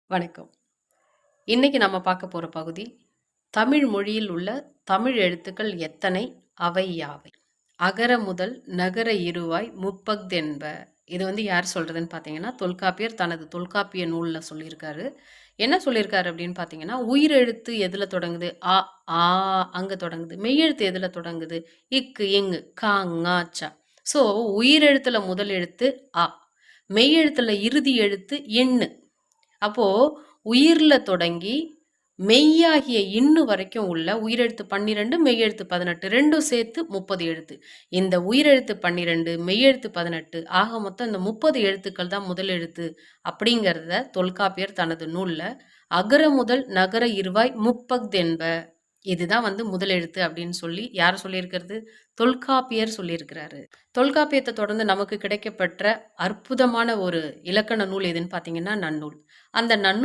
வணக்கம். இன்னைக்கு நம்ம பார்க்க போற பகுதி, தமிழ் மொழியில் உள்ள தமிழ் எழுத்துக்கள் எத்தனை? அவை யாவை? அகர முதல் நகர இறுவாய் முப்பஃதென்ப. இது யார் சொல்றதுன்னு பார்த்தீங்கன்னா, தொல்காப்பியர் தனது தொல்காப்பிய நூல்ல சொல்லியிருக்காரு. என்ன சொல்லியிருக்காரு அப்படின்னு பார்த்தீங்கன்னா, உயிரெழுத்து எதுல தொடங்குது? அ, ஆ அங்க தொடங்குது. மெய்யெழுத்து எதுல தொடங்குது? இக்கு, இங்கு, க, ங, ச. ஸோ உயிரெழுத்துல முதல் எழுத்து அ. மெய்யெழுத்துல இறுதி எழுத்து இன்னு. அப்போ உயிர்ல தொடங்கி மெய்யாகிய இன்னு வரைக்கும் உள்ள உயிரெழுத்து 12, மெய்யெழுத்து 18 2ம் சேர்த்து 30 எழுத்து. இந்த உயிரெழுத்து 12, மெய்யெழுத்து 18 ஆக மொத்தம் இந்த 30 எழுத்துக்கள் தான் முதல் எழுத்து அப்படிங்கிறத தொல்காப்பியர் தனது நூல்ல அகர முதல் நகர இறுவாய் முப்பஃதென்ப. இதுதான் முதல் எழுத்து அப்படின்னு சொல்லி யார் சொல்லியிருக்கிறது? தொல்காப்பியர் சொல்லியிருக்கிறாரு. தொல்காப்பியத்தை தொடர்ந்து நமக்கு கிடைக்கப்பெற்ற அற்புதமான ஒரு இலக்கண நூல் எதுன்னு பார்த்தீங்கன்னா நன்னூல். அந்த நன்னூல்